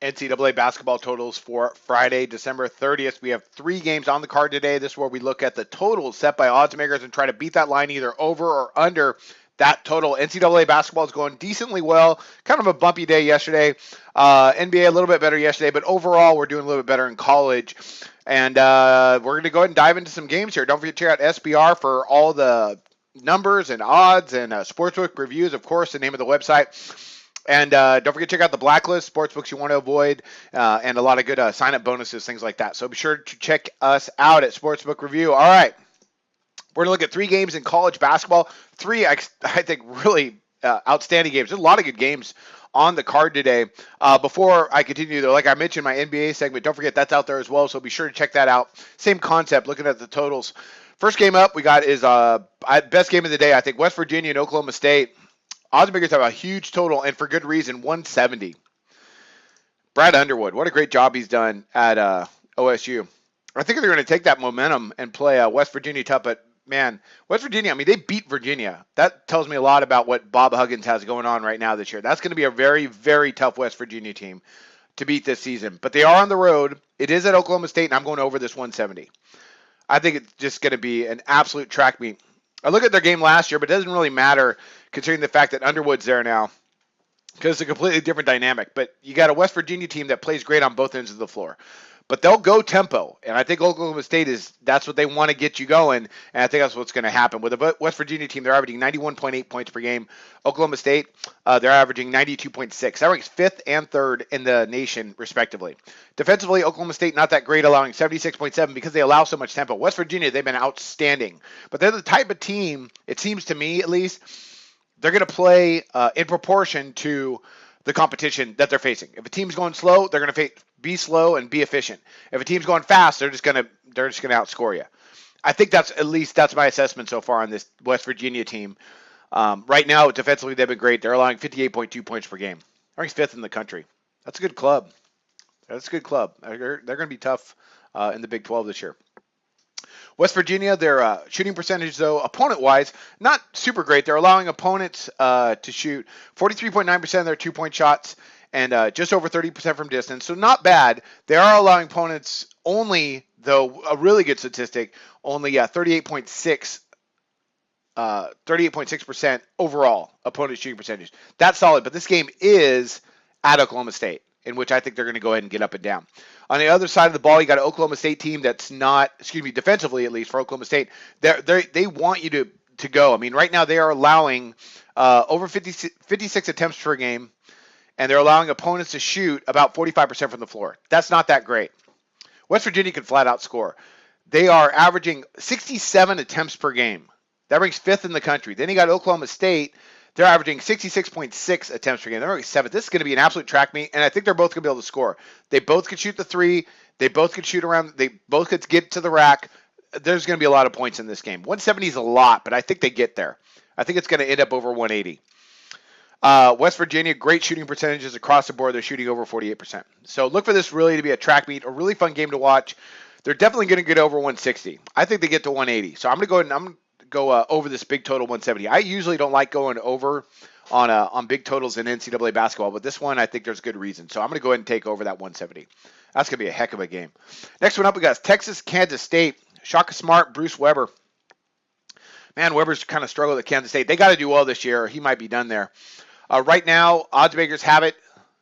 NCAA basketball totals for Friday, December 30th. We have 3 games on the card today. This is where we look at the totals set by odds makers and try to beat that line either over or under that total. NCAA basketball is going decently well. Kind of a bumpy day yesterday. NBA a little bit better yesterday, but overall we're doing a little bit better in college. And we're going to go ahead and dive into some games here. Don't forget to check out SBR for all the numbers and odds and sportsbook reviews, of course, the name of the website. And don't forget to check out the blacklist, sportsbooks you want to avoid, and a lot of good sign-up bonuses, things like that. So be sure to check us out at Sportsbook Review. All right, we're going to look at 3 games in college basketball. 3, I think, really outstanding games. There's a lot of good games on the card today. Before I continue, though, like I mentioned, my NBA segment, don't forget that's out there as well, so be sure to check that out. Same concept, looking at the totals. First game up we got is best game of the day, I think, West Virginia and Oklahoma State. Odds makers have a huge total, and for good reason, 170. Brad Underwood, what a great job he's done at OSU. I think they're going to take that momentum and play West Virginia tough, but man, West Virginia, I mean, they beat Virginia. That tells me a lot about what Bob Huggins has going on right now this year. That's going to be a very, very tough West Virginia team to beat this season. But they are on the road. It is at Oklahoma State, and I'm going over this 170. I think it's just going to be an absolute track meet. I look at their game last year, but it doesn't really matter considering the fact that Underwood's there now because it's a completely different dynamic. But you got a West Virginia team that plays great on both ends of the floor. But they'll go tempo, and I think Oklahoma State that's what they want to get you going, and I think that's what's going to happen. With the West Virginia team, they're averaging 91.8 points per game. Oklahoma State, they're averaging 92.6. That ranks 5th and 3rd in the nation, respectively. Defensively, Oklahoma State not that great, allowing 76.7 because they allow so much tempo. West Virginia, they've been outstanding. But they're the type of team, it seems to me at least, they're going to play in proportion to the competition that they're facing. If a team's going slow, they're going to be slow and be efficient. If a team's going fast, they're just going to outscore you. I think that's my assessment so far on this West Virginia team. Right now, defensively, they've been great. They're allowing 58.2 points per game. They're ranked 5th in the country. That's a good club. They're going to be tough in the Big 12 this year. West Virginia, their shooting percentage, though, opponent-wise, not super great. They're allowing opponents to shoot 43.9% of their two-point shots and just over 30% from distance. So not bad. They are allowing opponents only, though, a really good statistic, only 38.6% overall opponent shooting percentage. That's solid, but this game is at Oklahoma State, in which I think they're going to go ahead and get up and down. On the other side of the ball, you got an Oklahoma State team that's not, defensively at least for Oklahoma State, they want you to go. I mean, right now they are allowing over 56 attempts per game, and they're allowing opponents to shoot about 45% from the floor. That's not that great. West Virginia can flat out score. They are averaging 67 attempts per game. That ranks 5th in the country. Then you got Oklahoma State. They're averaging 66.6 attempts per game. They're ranked 7th. This is going to be an absolute track meet, and I think they're both going to be able to score. They both could shoot the 3. They both could shoot around. They both could get to the rack. There's going to be a lot of points in this game. 170 is a lot, but I think they get there. I think it's going to end up over 180. West Virginia, great shooting percentages across the board. They're shooting over 48%. So look for this really to be a track meet, a really fun game to watch. They're definitely going to get over 160. I think they get to 180. So I'm going to go ahead and go over this big total 170. I usually don't like going over on big totals in NCAA basketball, but this one I think there's good reason. So I'm going to go ahead and take over that 170. That's going to be a heck of a game. Next one up, we got Texas, Kansas State. Shaka Smart, Bruce Weber. Man, Weber's kind of struggled at Kansas State. They got to do well this year, or he might be done there. Right now, odds makers have it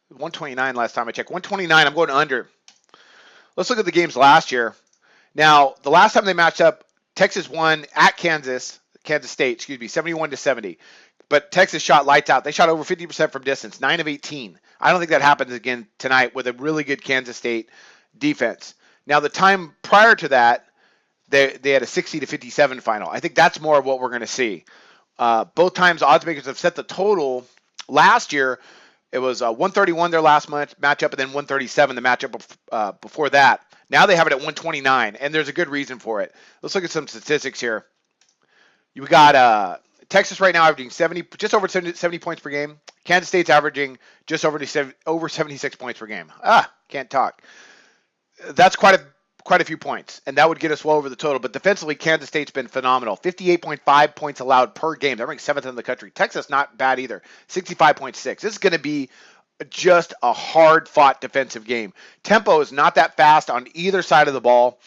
129 last time I checked. 129, I'm going under. Let's look at the games last year. Now, the last time they matched up, Texas won at Kansas State, 71-70. But Texas shot lights out. They shot over 50% from distance, 9 of 18. I don't think that happens again tonight with a really good Kansas State defense. Now, the time prior to that, they had a 60-57 final. I think that's more of what we're going to see. Both times, odds makers have set the total. Last year, it was 131 their last matchup, and then 137 the matchup before that. Now they have it at 129, and there's a good reason for it. Let's look at some statistics here. You got Texas right now averaging just over 70 points per game. Kansas State's averaging just over 76 points per game. Can't talk. That's quite a few points, and that would get us well over the total. But defensively, Kansas State's been phenomenal. 58.5 points allowed per game. They're ranked 7th in the country. Texas, not bad either. 65.6. This is going to be just a hard-fought defensive game. Tempo is not that fast on either side of the ball.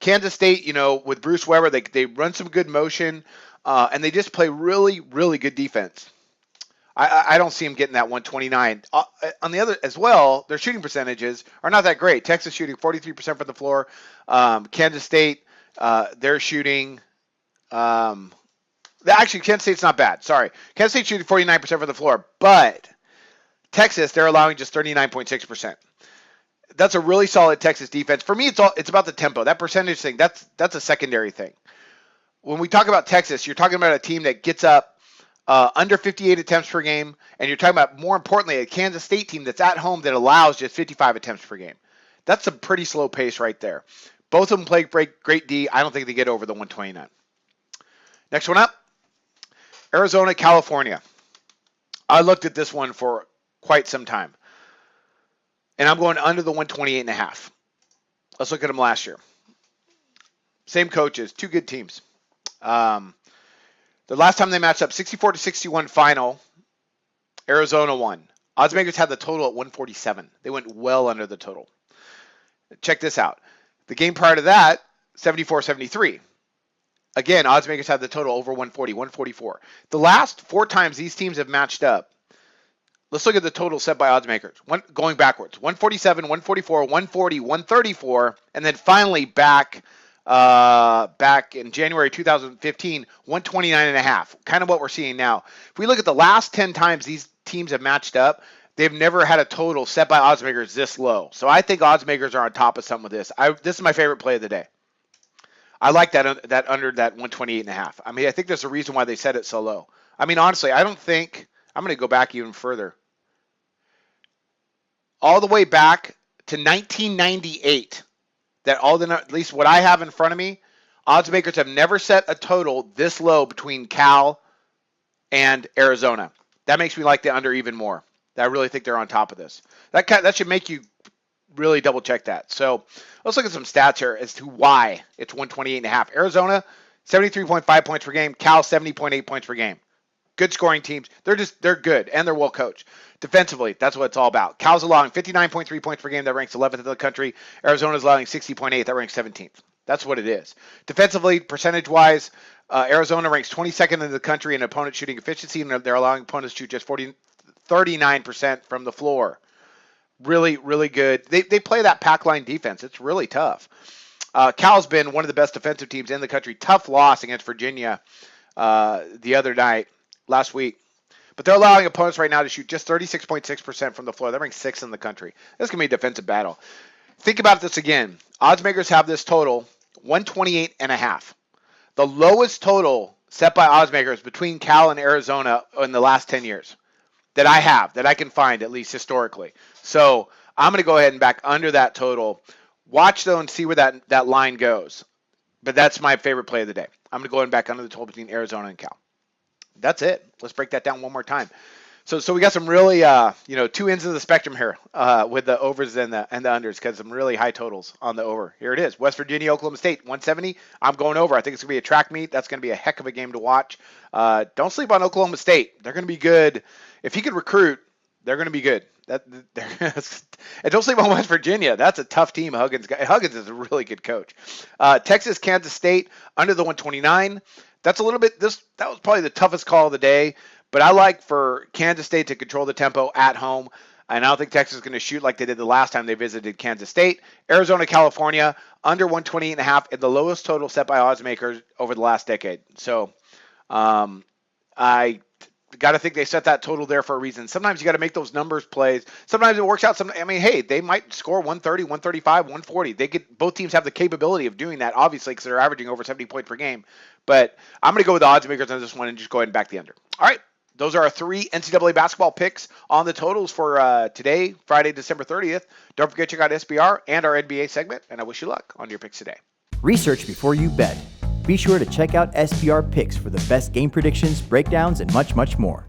Kansas State, with Bruce Weber, they run some good motion, and they just play really, really good defense. I don't see them getting that 129. On the other as well, their shooting percentages are not that great. Texas shooting 43% from the floor. Kansas State, they're shooting. Actually, Kansas State's not bad. Sorry, Kansas State shooting 49% from the floor, but Texas, they're allowing just 39.6%. That's a really solid Texas defense. For me, it's about the tempo. That percentage thing, that's a secondary thing. When we talk about Texas, you're talking about a team that gets up under 58 attempts per game, and you're talking about, more importantly, a Kansas State team that's at home that allows just 55 attempts per game. That's a pretty slow pace right there. Both of them play great D. I don't think they get over the 129. Next one up, Arizona, California. I looked at this one for quite some time, and I'm going under the 128.5. Let's look at them last year. Same coaches, two good teams. The last time they matched up, 64-61 final, Arizona won. Oddsmakers had the total at 147. They went well under the total. Check this out. The game prior to that, 74-73. Again, Oddsmakers had the total over 140, 144. The last 4 times these teams have matched up, let's look at the total set by Oddsmakers. Going backwards, 147, 144, 140, 134, and then finally back in January 2015, 129.5, kind of what we're seeing now. If we look at the last 10 times these teams have matched up, they've never had a total set by Oddsmakers this low. So I think Oddsmakers are on top of some of this. This is my favorite play of the day. I like that under that 128.5. I mean, I think there's a reason why they set it so low. I mean, honestly, I don't think, I'm going to go back even further. All the way back to 1998. At least what I have in front of me, Oddsmakers have never set a total this low between Cal and Arizona. That makes me like the under even more. I really think they're on top of this. That should make you really double check that. So let's look at some stats here as to why it's 128.5. Arizona, 73.5 points per game. Cal, 70.8 points per game. Good scoring teams. They're good, and they're well coached. Defensively, that's what it's all about. Cal's allowing 59.3 points per game. That ranks 11th in the country. Arizona's allowing 60.8. That ranks 17th. That's what it is. Defensively, percentage-wise, Arizona ranks 22nd in the country in opponent shooting efficiency, and they're allowing opponents to shoot just 39% from the floor. Really, really good. They play that pack line defense. It's really tough. Cal's been one of the best defensive teams in the country. Tough loss against Virginia the other night, last week. But they're allowing opponents right now to shoot just 36.6% from the floor. That ranks 6th in the country. This is going to be a defensive battle. Think about this again. Oddsmakers have this total, 128.5. The lowest total set by Oddsmakers between Cal and Arizona in the last 10 years that I can find, at least historically. So I'm going to go ahead and back under that total. Watch, though, and see where that line goes. But that's my favorite play of the day. I'm going to go ahead and back under the total between Arizona and Cal. That's it. Let's break that down one more time. So we got some really, two ends of the spectrum here with the overs and the unders, because some really high totals on the over. Here it is. West Virginia, Oklahoma State, 170. I'm going over. I think it's going to be a track meet. That's going to be a heck of a game to watch. Don't sleep on Oklahoma State. They're going to be good. If he could recruit, they're going to be good. And don't sleep on West Virginia. That's a tough team. Huggins is a really good coach. Texas, Kansas State, under the 129. That's a little bit, that was probably the toughest call of the day, but I like for Kansas State to control the tempo at home, and I don't think Texas is going to shoot like they did the last time they visited Kansas State. Arizona, California, under 128.5, and the lowest total set by Oddsmakers over the last decade. So I got to think they set that total there for a reason. Sometimes you got to make those numbers plays. Sometimes it works out. Hey, they might score 130, 135, 140. Both teams have the capability of doing that, obviously, because they're averaging over 70 points per game. But I'm going to go with the Oddsmakers on this one and just go ahead and back the under. All right. Those are our 3 NCAA basketball picks on the totals for today, Friday, December 30th. Don't forget to check out SBR and our NBA segment, and I wish you luck on your picks today. Research before you bet. Be sure to check out SBR Picks for the best game predictions, breakdowns, and much, much more.